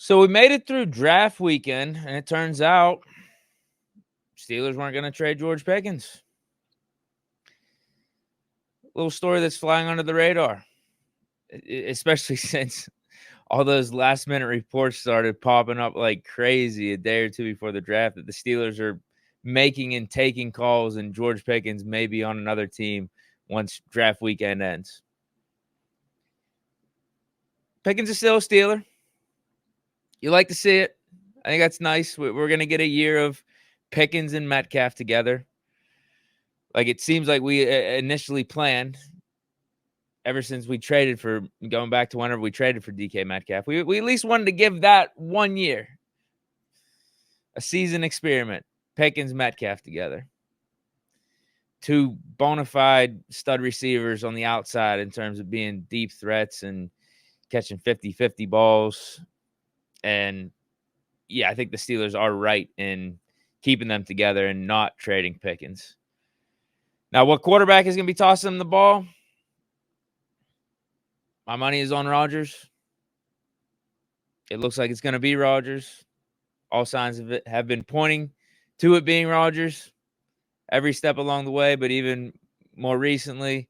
So we made it through draft weekend, and it turns out Steelers weren't going to trade George Pickens. Little story that's flying under the radar, especially since all those last-minute reports started popping up like crazy a day or two before the draft that the Steelers are making and taking calls, and George Pickens may be on another team once draft weekend ends. Pickens is still a Steeler. You like to see it. I think that's nice. We're going to get a year of Pickens and Metcalf together. Like it seems like we initially planned ever since we traded for, going back to whenever we traded for DK Metcalf. We at least wanted to give that 1 year, a season experiment, Pickens, Metcalf together. Two bona fide stud receivers on the outside in terms of being deep threats and catching 50-50 balls. And yeah, I think the Steelers are right in keeping them together and not trading Pickens. Now, what quarterback is going to be tossing them the ball? My money is on Rodgers. It looks like it's going to be Rodgers. All signs of it have been pointing to it being Rodgers every step along the way, but even more recently,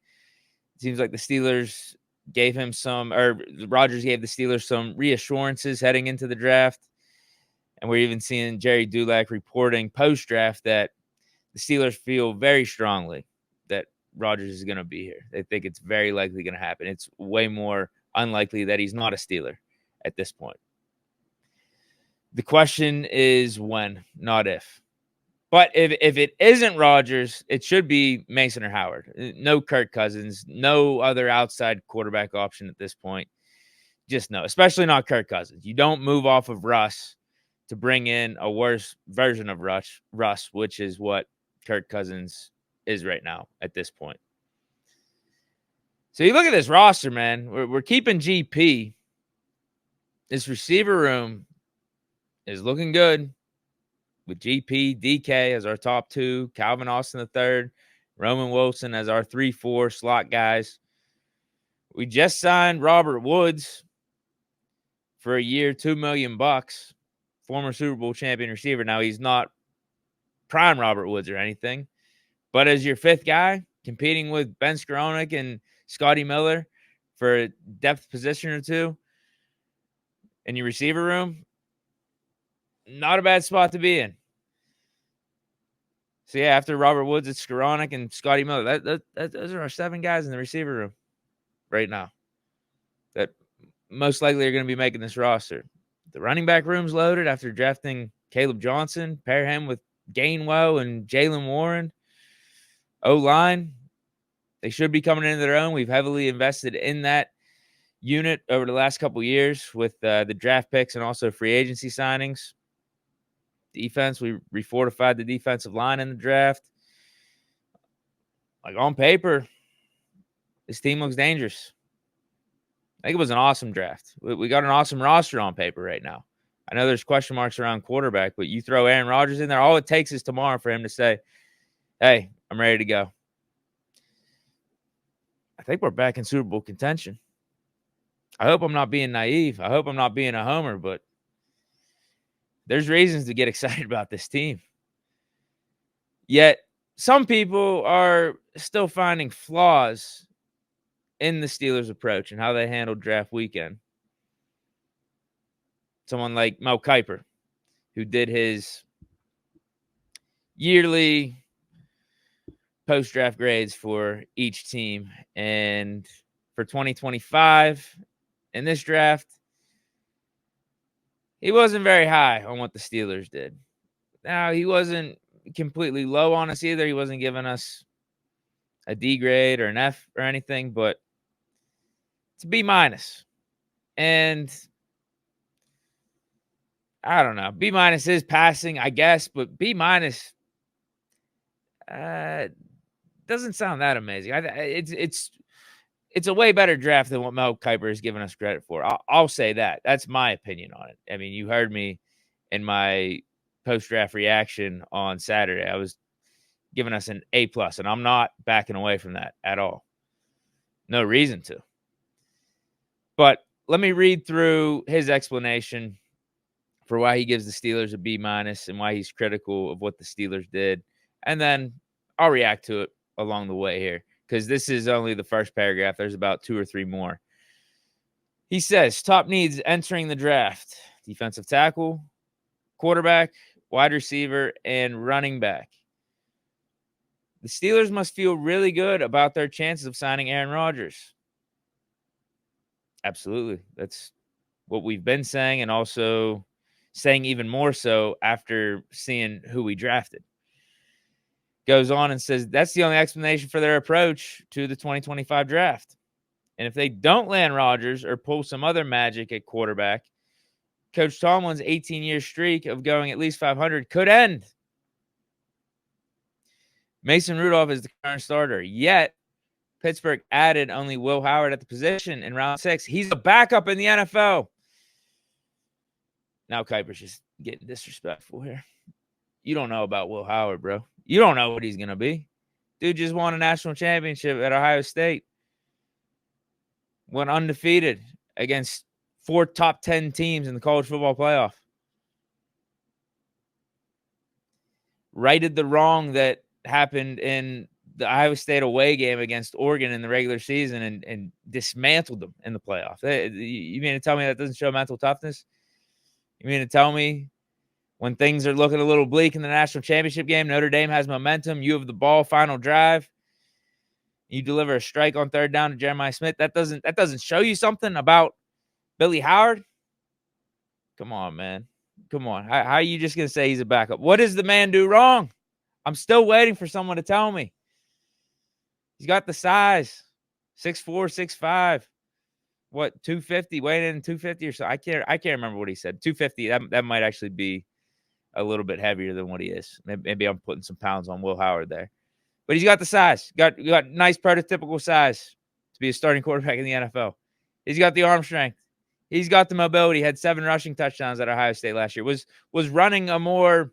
it seems like the Steelers gave him some, or Rodgers gave the Steelers some reassurances heading into the draft. And we're even seeing Jerry Dulac reporting post-draft that the Steelers feel very strongly that Rodgers is going to be here. They think it's very likely going to happen. It's way more unlikely that he's not a Steeler at this point. The question is when, not if. But if it isn't Rodgers, it should be Mason or Howard. No Kirk Cousins, no other outside quarterback option at this point. Just no, especially not Kirk Cousins. You don't move off of Russ to bring in a worse version of Russ, which is what Kirk Cousins is right now at this point. So you look at this roster, man. We're keeping GP. This receiver room is looking good with GP, DK as our top two, Calvin Austin III, Roman Wilson as our 3-4 slot guys. We just signed Robert Woods for a year, $2 million. Former Super Bowl champion receiver. Now, he's not prime Robert Woods or anything, but as your fifth guy, competing with Ben Skowronek and Scotty Miller for a depth position or two in your receiver room, not a bad spot to be in. So, yeah, after Robert Woods, it's Skowronek and Scotty Miller. Those are our 7 guys in the receiver room right now that most likely are going to be making this roster. The running back room's loaded after drafting Caleb Johnson. Pair him with Gainwell and Jaylen Warren. O-line, they should be coming into their own. We've heavily invested in that unit over the last couple years with the draft picks and also free agency signings. Defense, we refortified the defensive line in the draft. Like on paper, this team looks dangerous. I think it was an awesome draft. We got an awesome roster on paper right now. I know there's question marks around quarterback, but you throw Aaron Rodgers in there, all it takes is tomorrow for him to say, hey, I'm ready to go. I think we're back in Super Bowl contention. I hope I'm not being naive. I hope I'm not being a homer, but there's reasons to get excited about this team. Yet, some people are still finding flaws in the Steelers' approach and how they handled draft weekend. Someone like Mel Kiper, who did his yearly post-draft grades for each team. And for 2025, in this draft, he wasn't very high on what the Steelers did. Now, he wasn't completely low on us either. He wasn't giving us a D grade or an F or anything, but it's a B-. And I don't know. B- is passing, I guess, but B- doesn't sound that amazing. It's a way better draft than what Mel Kiper has given us credit for. I'll say that. That's my opinion on it. I mean, you heard me in my post-draft reaction on Saturday. I was giving us an A+, and I'm not backing away from that at all. No reason to. But let me read through his explanation for why he gives the Steelers a B- and why he's critical of what the Steelers did. And then I'll react to it along the way here because this is only the first paragraph. There's about 2 or 3 more. He says, top needs entering the draft: defensive tackle, quarterback, wide receiver, and running back. The Steelers must feel really good about their chances of signing Aaron Rodgers. Absolutely. That's what we've been saying, and also saying even more so after seeing who we drafted. Goes on and says that's the only explanation for their approach to the 2025 draft. And if they don't land Rodgers or pull some other magic at quarterback, Coach Tomlin's 18-year streak of going at least 500 could end. Mason Rudolph is the current starter, yet Pittsburgh added only Will Howard at the position in round 6. He's a backup in the NFL. Now Kiper's just getting disrespectful here. You don't know about Will Howard, bro. You don't know what he's going to be. Dude just won a national championship at Ohio State. Went undefeated against 4 top 10 teams in the college football playoff. Righted the wrong that happened in the Iowa State away game against Oregon in the regular season and dismantled them in the playoff. You mean to tell me that doesn't show mental toughness? You mean to tell me when things are looking a little bleak in the national championship game, Notre Dame has momentum, you have the ball, final drive, you deliver a strike on 3rd down to Jeremiah Smith, that doesn't show you something about Billy Howard? Come on, man. Come on. How are you just going to say he's a backup? What does the man do wrong? I'm still waiting for someone to tell me. He's got the size, 6'4", 6'5", 250, weighing in 250 or so. I can't remember what he said. 250. That might actually be a little bit heavier than what he is. Maybe I'm putting some pounds on Will Howard there. But he's got the size. Got nice prototypical size to be a starting quarterback in the NFL. He's got the arm strength. He's got the mobility. Had 7 rushing touchdowns at Ohio State last year. Was running a more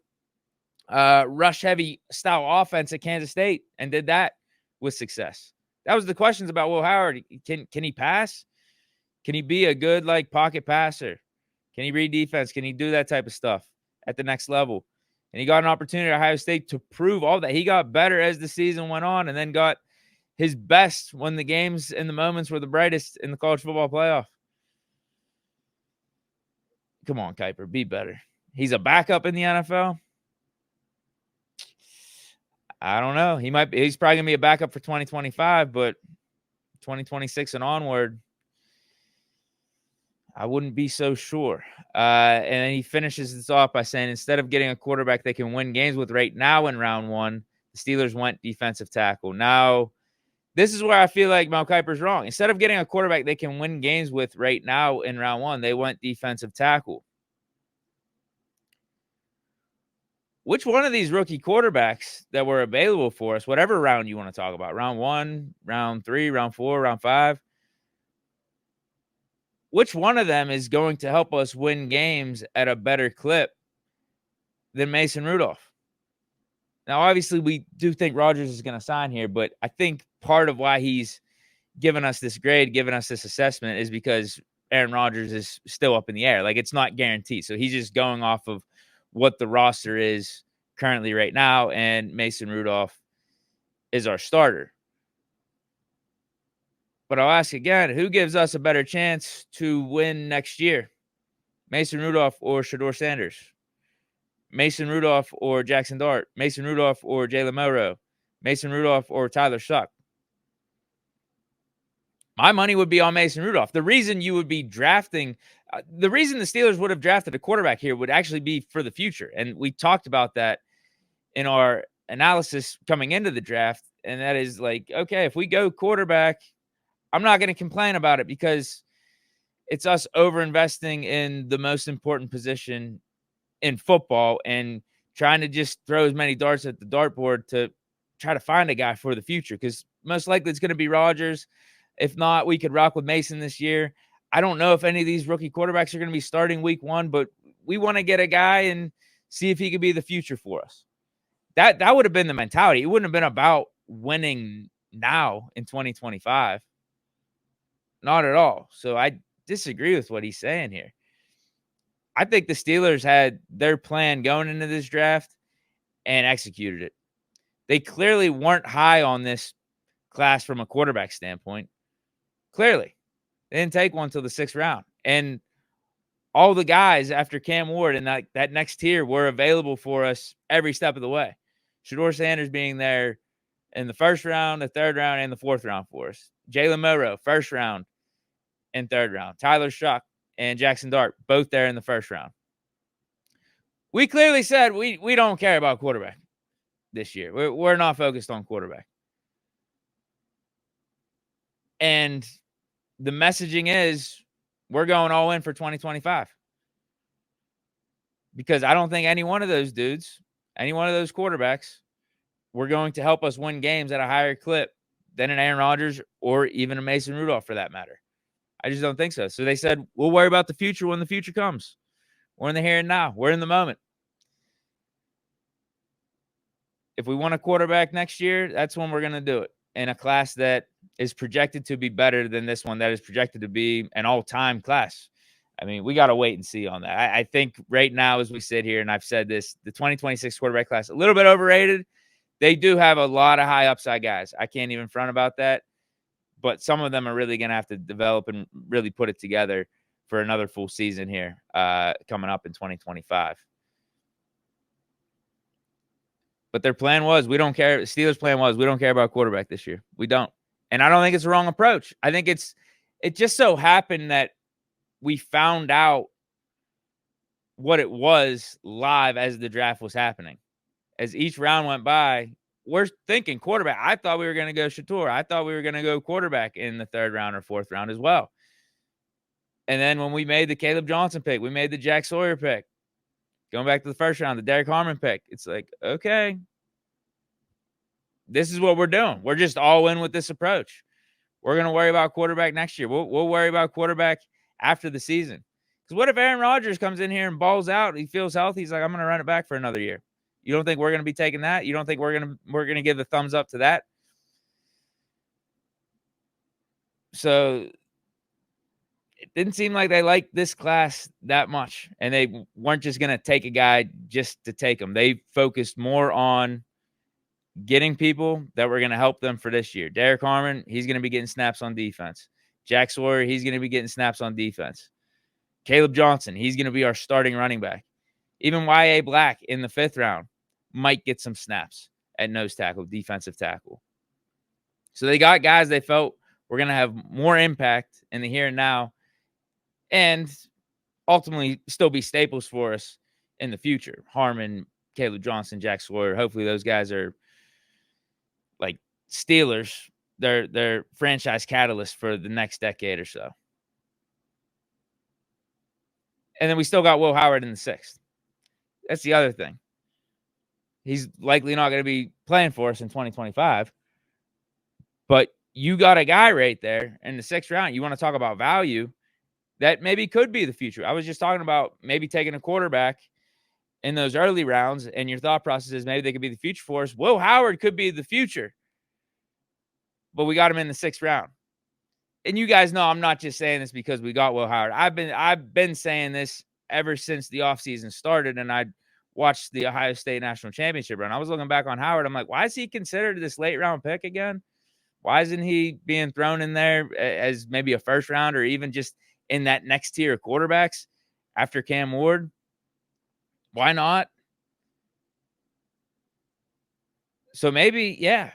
rush-heavy style offense at Kansas State and did that with success. That was the questions about Will Howard. Can he pass? Can he be a good pocket passer? Can he read defense? Can he do that type of stuff at the next level? And he got an opportunity at Ohio State to prove all that. He got better as the season went on and then got his best when the games and the moments were the brightest in the college football playoff. Come on, Kiper, be better. He's a backup in the NFL. I don't know. He's probably going to be a backup for 2025, but 2026 and onward, I wouldn't be so sure. And then he finishes this off by saying, instead of getting a quarterback they can win games with right now in round 1, the Steelers went defensive tackle. Now, this is where I feel like Mel Kiper's wrong. Instead of getting a quarterback they can win games with right now in round 1, they went defensive tackle. Which one of these rookie quarterbacks that were available for us, whatever round you want to talk about, round 1, round 3, round 4, round 5, which one of them is going to help us win games at a better clip than Mason Rudolph? Now, obviously, we do think Rodgers is going to sign here, but I think part of why he's given us this grade, given us this assessment, is because Aaron Rodgers is still up in the air. It's not guaranteed. So he's just going off of what the roster is currently right now, and Mason Rudolph is our starter. But I'll ask again, who gives us a better chance to win next year? Mason Rudolph or Shedeur Sanders? Mason Rudolph or Jackson Dart? Mason Rudolph or Jalen Milroe? Mason Rudolph or Tyler Shuck? My money would be on Mason Rudolph. The reason you would be drafting, the reason the Steelers would have drafted a quarterback here would actually be for the future. And we talked about that in our analysis coming into the draft. And that is okay, if we go quarterback, I'm not going to complain about it because it's us overinvesting in the most important position in football and trying to just throw as many darts at the dartboard to try to find a guy for the future. Because most likely it's going to be Rodgers. If not, we could rock with Mason this year. I don't know if any of these rookie quarterbacks are going to be starting week 1, but we want to get a guy and see if he could be the future for us. That would have been the mentality. It wouldn't have been about winning now in 2025. Not at all. So I disagree with what he's saying here. I think the Steelers had their plan going into this draft and executed it. They clearly weren't high on this class from a quarterback standpoint. Clearly. They didn't take one till the 6th round. And all the guys after Cam Ward and that next tier were available for us every step of the way. Shedeur Sanders being there in the 1st round, the 3rd round, and the 4th round for us. Jalen Milroe, 1st round and 3rd round. Tyler Shuck and Jackson Dart, both there in the 1st round. We clearly said we don't care about quarterback this year. We're not focused on quarterback. And the messaging is we're going all in for 2025. Because I don't think any one of those dudes, any one of those quarterbacks, were going to help us win games at a higher clip than an Aaron Rodgers or even a Mason Rudolph for that matter. I just don't think so. So they said, we'll worry about the future when the future comes. We're in the here and now. We're in the moment. If we want a quarterback next year, that's when we're going to do it. In a class that is projected to be better than this one, that is projected to be an all-time class. I mean, we got to wait and see on that. I think right now, as we sit here, and I've said this, the 2026 quarterback class, a little bit overrated. They do have a lot of high upside guys. I can't even front about that. But some of them are really going to have to develop and really put it together for another full season here coming up in 2025. But their plan was, we don't care. The Steelers' plan was, we don't care about quarterback this year. We don't. And I don't think it's the wrong approach. I think it just so happened that we found out what it was live as the draft was happening. As each round went by, we're thinking quarterback. I thought we were going to go Shedeur. I thought we were going to go quarterback in the 3rd round or 4th round as well. And then when we made the Caleb Johnson pick, we made the Jack Sawyer pick. Going back to the 1st round, the Derek Harmon pick. It's like, okay, this is what we're doing. We're just all in with this approach. We're going to worry about quarterback next year. We'll worry about quarterback after the season. Because what if Aaron Rodgers comes in here and balls out? He feels healthy. He's like, I'm going to run it back for another year. You don't think we're going to be taking that? You don't think we're going to give the thumbs up to that? So it didn't seem like they liked this class that much, and they weren't just going to take a guy just to take him. They focused more on getting people that were going to help them for this year. Derek Harmon, he's going to be getting snaps on defense. Jack Sawyer, he's going to be getting snaps on defense. Caleb Johnson, he's going to be our starting running back. Even Y.A. Black in the 5th round might get some snaps at nose tackle, defensive tackle. So they got guys they felt were going to have more impact in the here and now and ultimately still be staples for us in the future. Harmon, Caleb Johnson, Jack Sawyer. Hopefully those guys are like Steelers. They're franchise catalysts for the next decade or so. And then we still got Will Howard in the 6th. That's the other thing. He's likely not going to be playing for us in 2025. But you got a guy right there in the 6th round. You want to talk about value that maybe could be the future. I was just talking about maybe taking a quarterback in those early rounds, and your thought process is maybe they could be the future for us. Will Howard could be the future. But we got him in the 6th round. And you guys know I'm not just saying this because we got Will Howard. I've been saying this ever since the offseason started, and I watched the Ohio State National Championship run. I was looking back on Howard. I'm like, why is he considered this late round pick again? Why isn't he being thrown in there as maybe a 1st round or even just in that next tier of quarterbacks after Cam Ward? Why not? So maybe, yeah,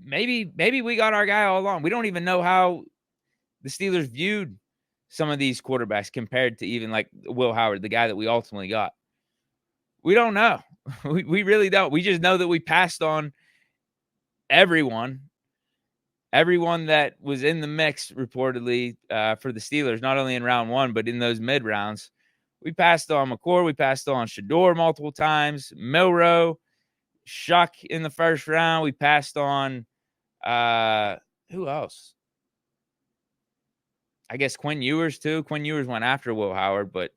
maybe we got our guy all along. We don't even know how the Steelers viewed some of these quarterbacks compared to even like Will Howard, the guy that we ultimately got. We don't know. We really don't. We just know that we passed on everyone that was in the mix reportedly for the Steelers, not only in round 1, but in those mid rounds. We passed on McCord. We passed on Shedeur multiple times. Milroe, Shuck in the 1st round. We passed on who else? I guess Quinn Ewers too. Quinn Ewers went after Will Howard, but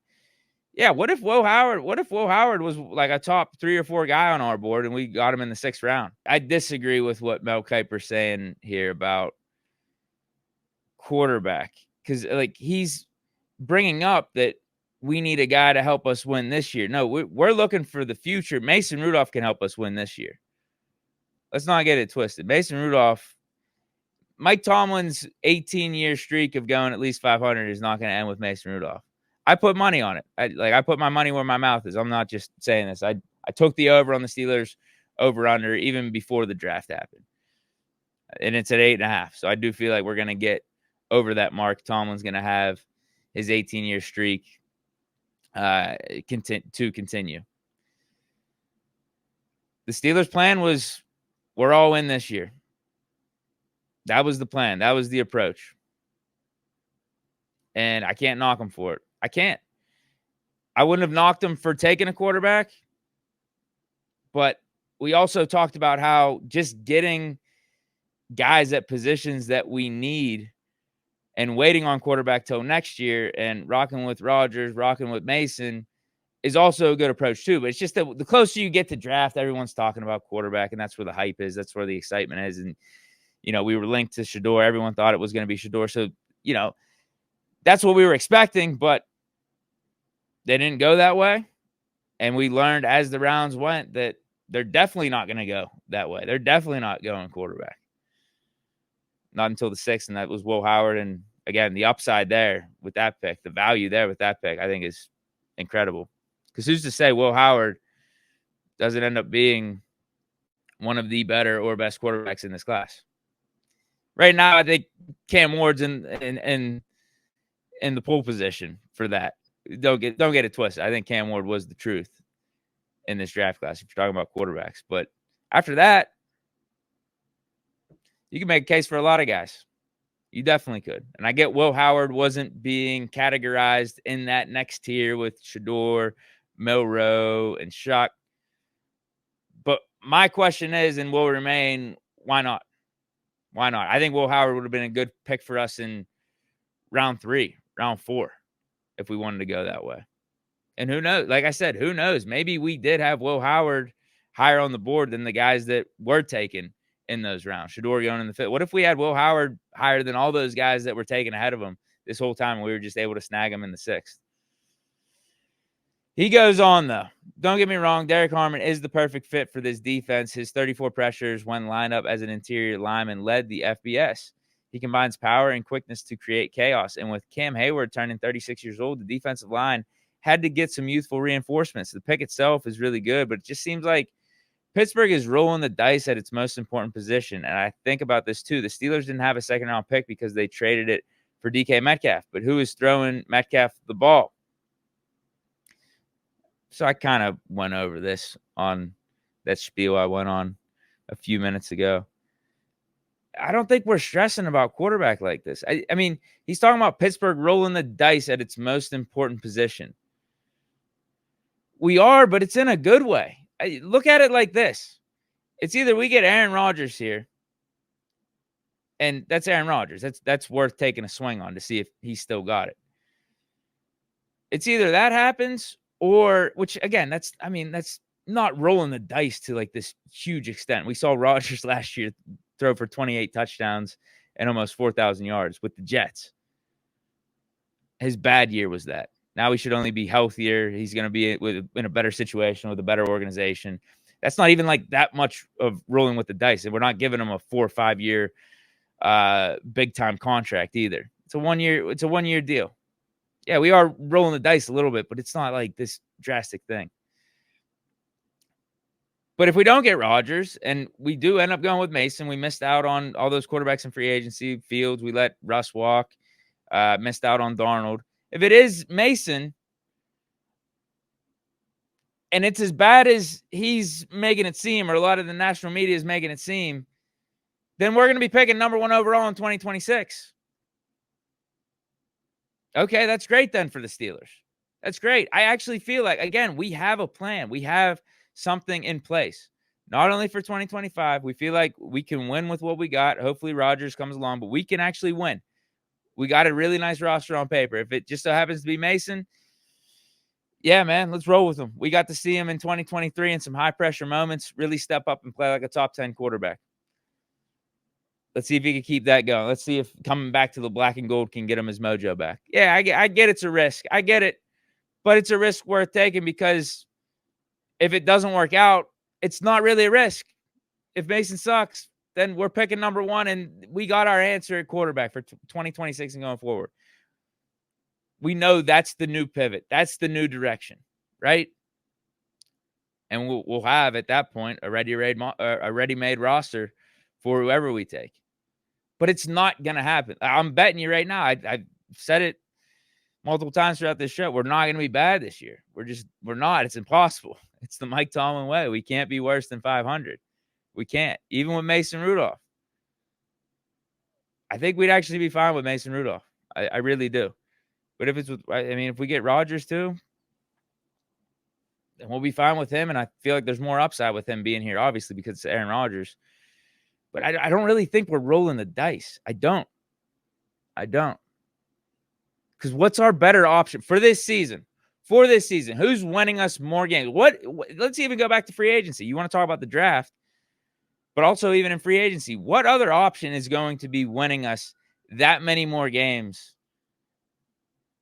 yeah, what if Will Howard was like a top 3 or 4 guy on our board and we got him in the 6th round? I disagree with what Mel Kiper's saying here about quarterback, because like he's bringing up that we need a guy to help us win this year. No, we're looking for the future. Mason Rudolph can help us win this year. Let's not get it twisted. Mason Rudolph, Mike Tomlin's 18-year streak of going at least 500 is not going to end with Mason Rudolph. I put money on it. I put my money where my mouth is. I'm not just saying this. I took the over on the Steelers over-under even before the draft happened. And it's at 8.5. So I do feel like we're going to get over that mark. Tomlin's going to have his 18-year streak continue. The Steelers' plan was we're all in this year. That was the plan. That was the approach. And I can't knock them for it. I can't. I wouldn't have knocked them for taking a quarterback. But we also talked about how just getting guys at positions that we need and waiting on quarterback till next year and rocking with Rodgers, rocking with Mason is also a good approach too. But it's just that the closer you get to draft, everyone's talking about quarterback, and that's where the hype is. That's where the excitement is. And, we were linked to Shedeur. Everyone thought it was going to be Shedeur. So, that's what we were expecting, but they didn't go that way. And we learned as the rounds went that they're definitely not going to go that way. They're definitely not going quarterback. Not until the 6th, and that was Will Howard. And again, the upside there with that pick, the value there with that pick, I think is incredible. Because who's to say Will Howard doesn't end up being one of the better or best quarterbacks in this class? Right now, I think Cam Ward's in the pole position for that. Don't get it twisted. I think Cam Ward was the truth in this draft class if you're talking about quarterbacks. But after that, you can make a case for a lot of guys. You definitely could. And I get Will Howard wasn't being categorized in that next tier with Shedeur, Milroe, and Shuck. But my question is, and will remain, why not? Why not? I think Will Howard would have been a good pick for us in round 3, round 4, if we wanted to go that way. And who knows? Like I said, who knows? Maybe we did have Will Howard higher on the board than the guys that were taken in those rounds. Shedeur going in the 5th. What if we had Will Howard higher than all those guys that were taken ahead of him this whole time and we were just able to snag him in the 6th? He goes on, though. Don't get me wrong. Derek Harmon is the perfect fit for this defense. His 34 pressures when lined up as an interior lineman led the FBS. He combines power and quickness to create chaos. And with Cam Hayward turning 36 years old, the defensive line had to get some youthful reinforcements. The pick itself is really good, but it just seems like Pittsburgh is rolling the dice at its most important position. And I think about this too. The Steelers didn't have a second-round pick because they traded it for DK Metcalf. But who is throwing Metcalf the ball? So I kind of went over this on that spiel I went on a few minutes ago. I don't think we're stressing about quarterback like this. I mean, he's talking about Pittsburgh rolling the dice at its most important position. We are, but it's in a good way. Look at it like this. It's either we get Aaron Rodgers here, and that's Aaron Rodgers. That's worth taking a swing on to see if he's still got it. It's either that happens or, which again, that's not rolling the dice to like this huge extent. We saw Rodgers last year throw for 28 touchdowns and almost 4,000 yards with the Jets. His bad year was that. Now he should only be healthier. He's going to be in a better situation with a better organization. That's not even like that much of rolling with the dice. And we're not giving him a 4 or 5 year big time contract either. It's a 1 year deal. Yeah, we are rolling the dice a little bit, but it's not like this drastic thing. But if we don't get Rodgers and we do end up going with Mason, we missed out on all those quarterbacks in free agency. Fields, we let Russ walk, missed out on Darnold. If it is Mason, and it's as bad as he's making it seem, or a lot of the national media is making it seem, then we're going to be picking number 1 overall in 2026. Okay, that's great then for the Steelers. That's great. I actually feel like, again, we have a plan. We have something in place. Not only for 2025, we feel like we can win with what we got. Hopefully Rodgers comes along, but we can actually win. We got a really nice roster on paper. If it just so happens to be Mason, yeah, man, let's roll with him. We got to see him in 2023 in some high-pressure moments, really step up and play like a top 10 quarterback. Let's see if he can keep that going. Let's see if coming back to the black and gold can get him his mojo back. Yeah, I get it's a risk. I get it. but it's a risk worth taking because if it doesn't work out, it's not really a risk. If Mason sucks, then we're picking number one, and we got our answer at quarterback for 2026 and going forward. We know that's the new pivot. That's the new direction, right? And we'll have at that point a ready-made roster for whoever we take. But it's not going to happen. I'm betting you right now. I've said it multiple times throughout this show. We're not going to be bad this year. We're not. It's impossible. It's the Mike Tomlin way. We can't be worse than 500. We can't. Even with Mason Rudolph. I think we'd actually be fine with Mason Rudolph. I really do. But if we get Rodgers too, then we'll be fine with him. And I feel like there's more upside with him being here, obviously, because it's Aaron Rodgers. But I don't really think we're rolling the dice. I don't. Because what's our better option for this season? Who's winning us more games? Let's even go back to free agency. You want to talk about the draft, but also even in free agency, what other option is going to be winning us that many more games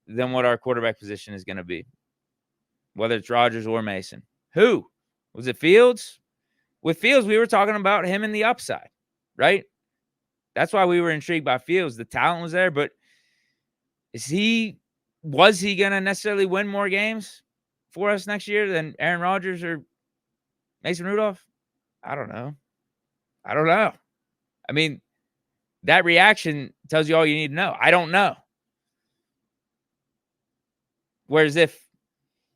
than what our quarterback position is going to be? Whether it's Rodgers or Mason. Who? Was it Fields? With Fields, we were talking about him and the upside, right? That's why we were intrigued by Fields. The talent was there, but was he going to necessarily win more games for us next year than Aaron Rodgers or Mason Rudolph? I don't know. I mean, that reaction tells you all you need to know. I don't know. Whereas if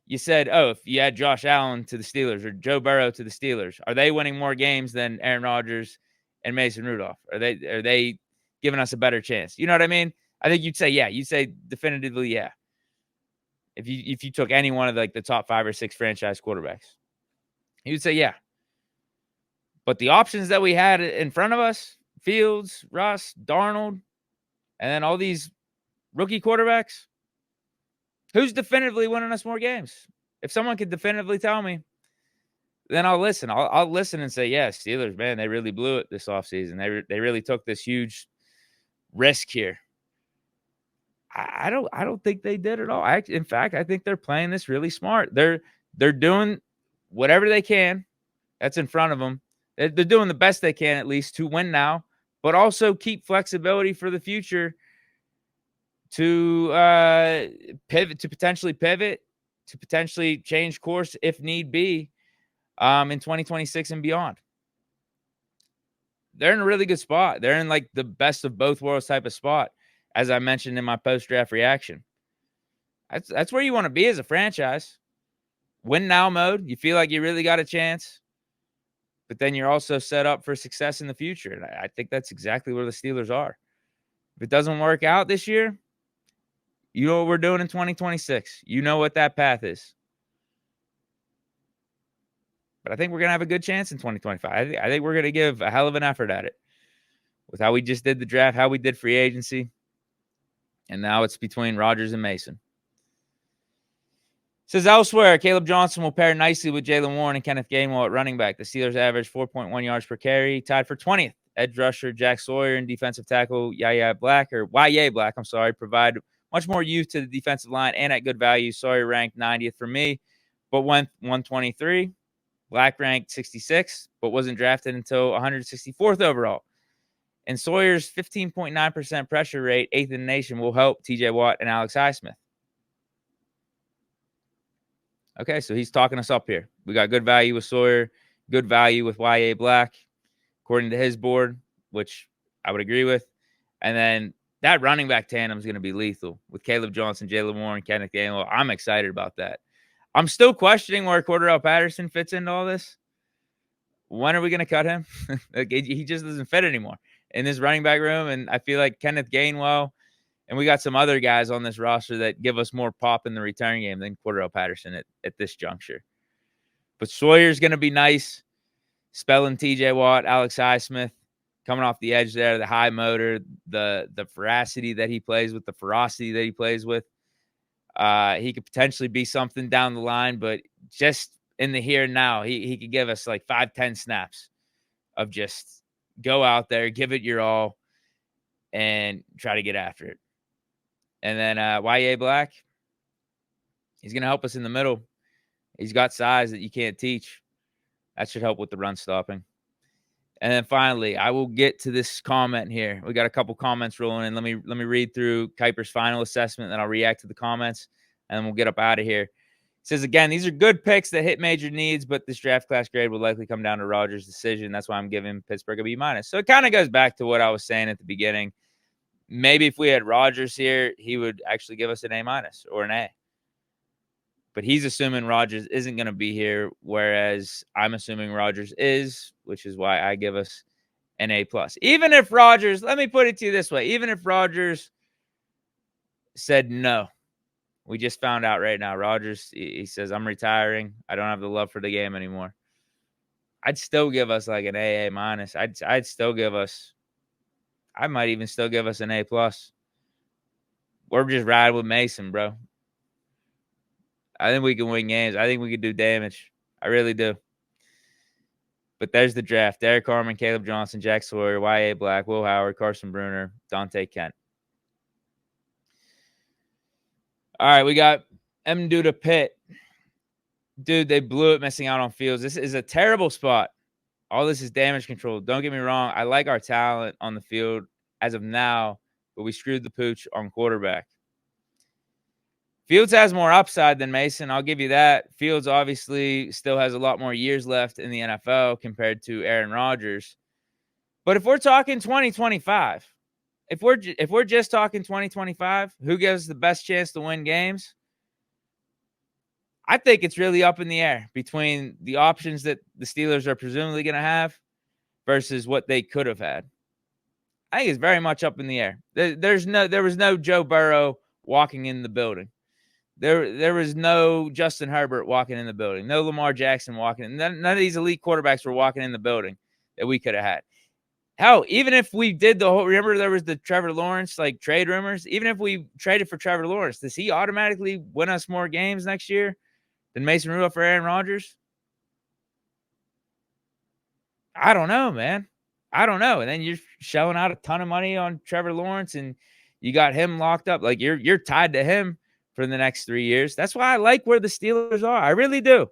you said, if you add Josh Allen to the Steelers or Joe Burrow to the Steelers, are they winning more games than Aaron Rodgers and Mason Rudolph? Are they giving us a better chance? You know what I mean? I think you'd say, yeah. You'd say definitively, yeah. If you took any one of the top 5 or 6 franchise quarterbacks, you'd say, yeah. But the options that we had in front of us, Fields, Russ, Darnold, and then all these rookie quarterbacks, who's definitively winning us more games? If someone could definitively tell me, then I'll listen. I'll listen and say, yeah, Steelers, man, they really blew it this offseason. They really took this huge risk here. I don't think they did at all. In fact, I think they're playing this really smart. They're doing whatever they can that's in front of them. They're doing the best they can, at least, to win now, but also keep flexibility for the future to potentially pivot, to potentially change course if need be in 2026 and beyond. They're in a really good spot. They're in the best of both worlds type of spot, as I mentioned in my post-draft reaction. That's where you want to be as a franchise. Win now mode. You feel like you really got a chance, but then you're also set up for success in the future. And I think that's exactly where the Steelers are. If it doesn't work out this year, you know what we're doing in 2026. You know what that path is. But I think we're going to have a good chance in 2025. I think we're going to give a hell of an effort at it with how we just did the draft, how we did free agency. And now it's between Rodgers and Mason. Says elsewhere, Caleb Johnson will pair nicely with Jaylen Warren and Kenneth Gainwell at running back. The Steelers average 4.1 yards per carry, tied for 20th. Edge rusher Jack Sawyer and defensive tackle Yaya Black, provide much more youth to the defensive line and at good value. Sawyer ranked 90th for me, but went 123. Black ranked 66th, but wasn't drafted until 164th overall. And Sawyer's 15.9% pressure rate, 8th in the nation, will help TJ Watt and Alex Highsmith. Okay, so he's talking us up here. We got good value with Sawyer, good value with Y.A. Black, according to his board, which I would agree with. And then that running back tandem is going to be lethal with Caleb Johnson, Jaylen Warren, Kenneth Gainwell. I'm excited about that. I'm still questioning where Cordarrelle Patterson fits into all this. When are we going to cut him? He just doesn't fit anymore in this running back room. And I feel like Kenneth Gainwell, and we got some other guys on this roster that give us more pop in the return game than Cordarrelle Patterson at this juncture. But Sawyer's going to be nice. Spelling TJ Watt, Alex Highsmith, coming off the edge there, the high motor, the veracity that he plays with, the ferocity that he plays with. He could potentially be something down the line, but just in the here and now, he could give us 5-10 snaps of just go out there, give it your all, and try to get after it. And then Y.A. Black, He's going to help us in the middle. He's got size that you can't teach. That should help with the run stopping. And then finally, I will get to this comment here. We got a couple comments rolling in. Let me read through Kiper's final assessment, then I'll react to the comments, and then we'll get up out of here. It says, again, these are good picks that hit major needs, but this draft class grade will likely come down to Rodgers' decision. That's why I'm giving Pittsburgh a B-. So it kind of goes back to what I was saying at the beginning. Maybe if we had Rodgers here, he would actually give us an A- or an A. But he's assuming Rodgers isn't going to be here, whereas I'm assuming Rodgers is, which is why I give us an A+. Even if Rodgers, let me put it to you this way, even if Rodgers said no, we just found out right now, Rodgers, he says, I'm retiring. I don't have the love for the game anymore. I'd still give us like an A-. I'd still give us, I might even still give us an A+. We're just riding with Mason, bro. I think we can win games. I think we can do damage. I really do. But there's the draft. Derek Harmon, Caleb Johnson, Jack Sawyer, Y.A. Black, Will Howard, Carson Bruner, Dante Kent. All right, we got M. Duda Pitt. Dude, they blew it missing out on Fields. This is a terrible spot. All this is damage control. Don't get me wrong. I like our talent on the field as of now, but we screwed the pooch on quarterback. Fields has more upside than Mason. I'll give you that. Fields obviously still has a lot more years left in the NFL compared to Aaron Rodgers. But if we're talking 2025, if we're just talking 2025, who gives the best chance to win games? I think it's really up in the air between the options that the Steelers are presumably going to have versus what they could have had. I think it's very much up in the air. There was no Joe Burrow walking in the building. There was no Justin Herbert walking in the building. No Lamar Jackson walking in. None of these elite quarterbacks were walking in the building that we could have had. Hell, even if we did the whole – remember there was the Trevor Lawrence, like, trade rumors? Even if we traded for Trevor Lawrence, does he automatically win us more games next year than Mason Rudolph or Aaron Rodgers? I don't know, man. I don't know. And then you're shelling out a ton of money on Trevor Lawrence, and you got him locked up. Like, you're tied to him for the next 3 years. That's why I like where the Steelers are. I really do.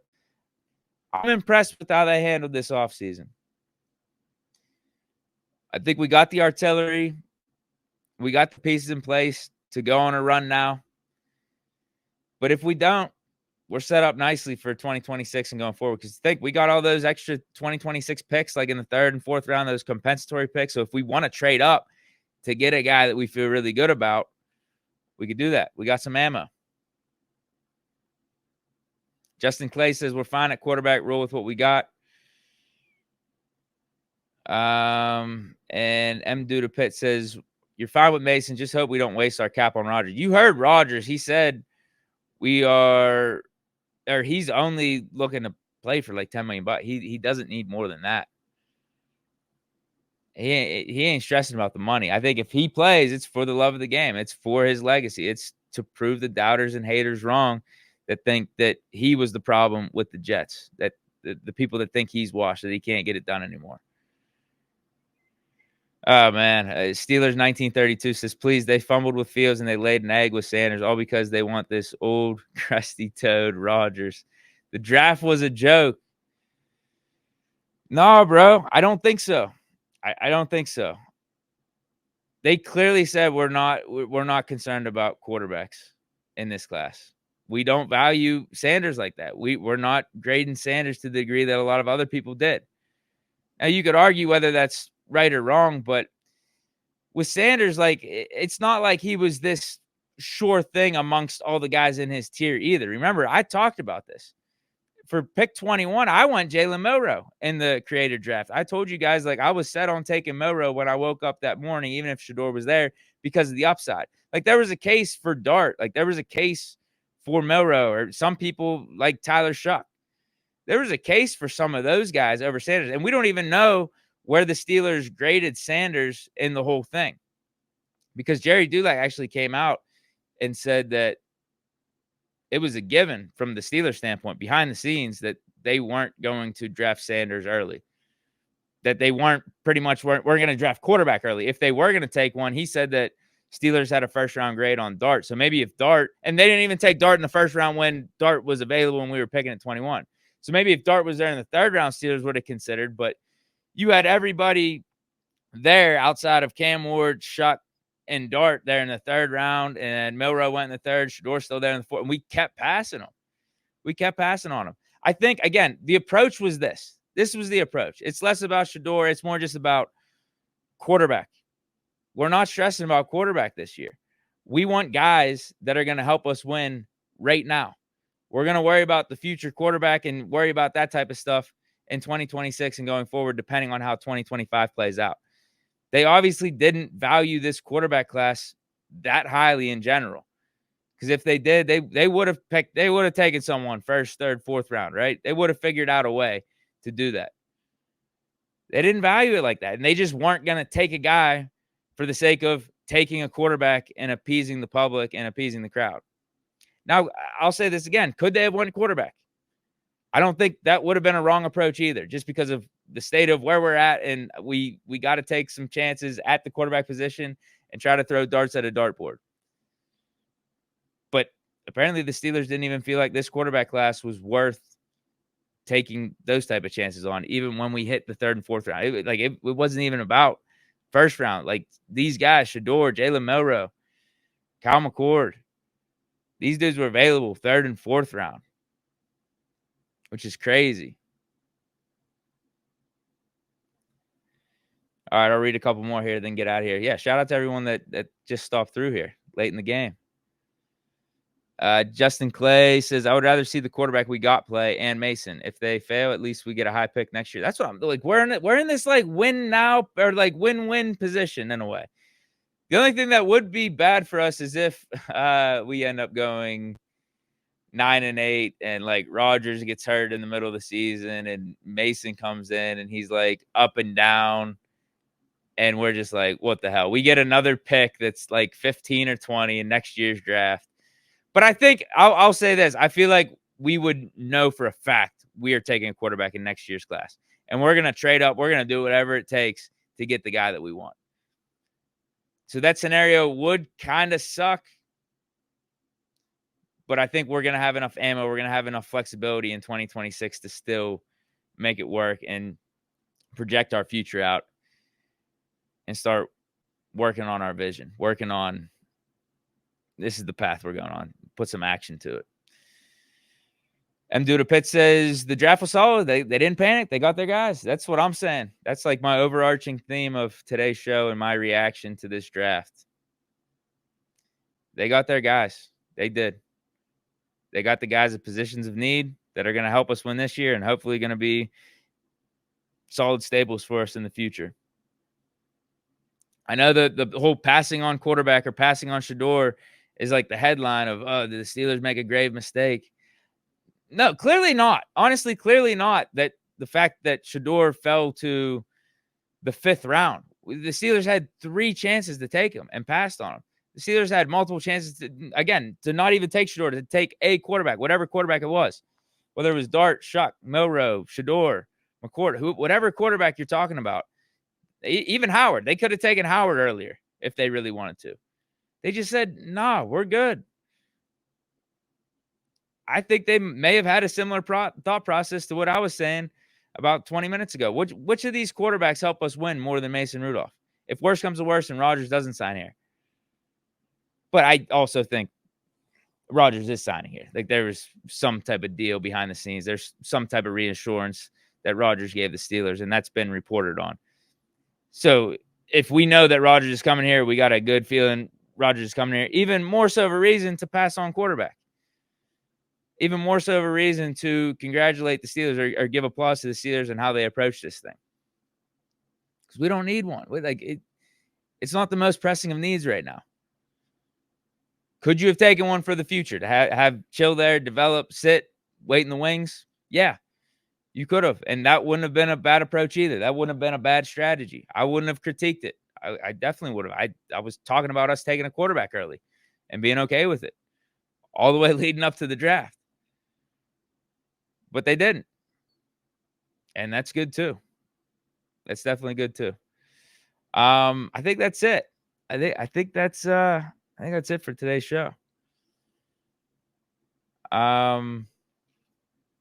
I'm impressed with how they handled this offseason. I think we got the artillery. We got the pieces in place to go on a run now. But if we don't, we're set up nicely for 2026 and going forward. Because think we got all those extra 2026 picks, like in the third and fourth round, those compensatory picks. So if we want to trade up to get a guy that we feel really good about, we could do that. We got some ammo. Justin Clay says we're fine at quarterback. Roll with what we got. And M. Duda Pitt says you're fine with Mason. Just hope we don't waste our cap on Rodgers. You heard Rodgers. He said he's only looking to play for like $10 million. He doesn't need more than that. He ain't stressing about the money. I think if he plays, it's for the love of the game. It's for his legacy. It's to prove the doubters and haters wrong that think that he was the problem with the Jets, that the people that think he's washed, that he can't get it done anymore. Oh, man. Steelers 1932 says, please, they fumbled with Fields and they laid an egg with Sanders, all because they want this old, crusty toad Rodgers. The draft was a joke. No, bro, I don't think so. I don't think so. They clearly said we're not concerned about quarterbacks in this class. We don't value Sanders like that. We're not grading Sanders to the degree that a lot of other people did. Now, you could argue whether that's right or wrong, but with Sanders, like, it's not like he was this sure thing amongst all the guys in his tier either. Remember, I talked about this. For pick 21, I went Jalen Milroe in the creator draft. I told you guys, like, I was set on taking Milroe when I woke up that morning, even if Shedeur was there, because of the upside. Like, there was a case for Dart. Like, there was a case for Milroe, or some people like Tyler Shuck. There was a case for some of those guys over Sanders. And we don't even know where the Steelers graded Sanders in the whole thing, because Jerry Dulac actually came out and said that it was a given from the Steelers standpoint behind the scenes that they weren't going to draft Sanders early, that they weren't going to draft quarterback early. If they were going to take one, he said that Steelers had a first-round grade on Dart. So maybe if Dart, and they didn't even take Dart in the first round when Dart was available when we were picking at 21. So maybe if Dart was there in the third round, Steelers would have considered. But you had everybody there outside of Cam Ward, Shuck, and Dart there in the third round, and Milroe went in the third. Shador's still there in the fourth, and we kept passing them. We kept passing on them. I think, again, the approach was this. This was the approach. It's less about Shador. It's more just about quarterback. We're not stressing about quarterback this year. We want guys that are going to help us win right now. We're going to worry about the future quarterback and worry about that type of stuff in 2026 and going forward, depending on how 2025 plays out. They obviously didn't value this quarterback class that highly in general. Because if they did, they would have taken someone first, third, fourth round, right? They would have figured out a way to do that. They didn't value it like that. And they just weren't going to take a guy for the sake of taking a quarterback and appeasing the public and appeasing the crowd. Now, I'll say this again. Could they have won quarterback? I don't think that would have been a wrong approach either, just because of the state of where we're at. And we got to take some chances at the quarterback position and try to throw darts at a dartboard. But apparently the Steelers didn't even feel like this quarterback class was worth taking those type of chances on, even when we hit the third and fourth round. It wasn't even about first round. Like these guys, Shador, Jalen Milroe, Kyle McCord, these dudes were available third and fourth round, which is crazy. All right, I'll read a couple more here, then get out of here. Yeah, shout out to everyone that just stopped through here late in the game. Justin Clay says, I would rather see the quarterback we got play and Mason. If they fail, at least we get a high pick next year. That's what I'm like. We're in this like win now or like win-win position in a way. The only thing that would be bad for us is if we end up going 9-8 and like Rodgers gets hurt in the middle of the season and Mason comes in and he's like up and down. And we're just like, what the hell? We get another pick that's like 15 or 20 in next year's draft. But I think I'll say this. I feel like we would know for a fact we are taking a quarterback in next year's class. And we're going to trade up. We're going to do whatever it takes to get the guy that we want. So that scenario would kind of suck. But I think we're going to have enough ammo. We're going to have enough flexibility in 2026 to still make it work and project our future out and start working on our vision, working on this is the path we're going on. Put some action to it. M. Duda Pitt says the draft was solid. They didn't panic. They got their guys. That's what I'm saying. That's like my overarching theme of today's show and my reaction to this draft. They got their guys. They did. They got the guys at positions of need that are going to help us win this year and hopefully going to be solid staples for us in the future. I know that the whole passing on quarterback or passing on Shador is like the headline of, oh, did the Steelers make a grave mistake? No, clearly not. Honestly, clearly not. That the fact that Shador fell to the fifth round. The Steelers had 3 chances to take him and passed on him. The Steelers had multiple chances to not even take Shador, to take a quarterback, whatever quarterback it was. Whether it was Dart, Shuck, Milroe, Shador, McCord, whatever quarterback you're talking about. Even Howard. They could have taken Howard earlier if they really wanted to. They just said, nah, we're good. I think they may have had a similar thought process to what I was saying about 20 minutes ago. Which of these quarterbacks help us win more than Mason Rudolph? If worse comes to worse and Rodgers doesn't sign here. But I also think Rodgers is signing here. Like there was some type of deal behind the scenes. There's some type of reassurance that Rodgers gave the Steelers, and that's been reported on. So if we know that Rodgers is coming here, we got a good feeling Rodgers is coming here. Even more so of a reason to pass on quarterback. Even more so of a reason to congratulate the Steelers or give applause to the Steelers and how they approach this thing. Because we don't need one. It's not the most pressing of needs right now. Could you have taken one for the future to have chill there, develop, sit, wait in the wings? Yeah, you could have. And that wouldn't have been a bad approach either. That wouldn't have been a bad strategy. I wouldn't have critiqued it. I definitely would have. I was talking about us taking a quarterback early and being okay with it all the way leading up to the draft. But they didn't. And that's good too. That's definitely good too. I think that's it. I think that's it for today's show.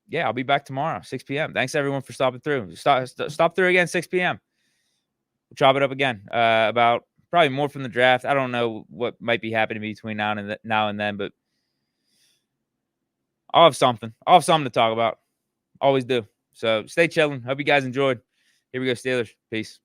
Yeah, I'll be back tomorrow, 6 p.m. Thanks everyone for stopping through. Stop through again, 6 p.m. We'll chop it up again about probably more from the draft. I don't know what might be happening between now and then, but I'll have something. I'll have something to talk about. Always do. So stay chilling. Hope you guys enjoyed. Here we go, Steelers. Peace.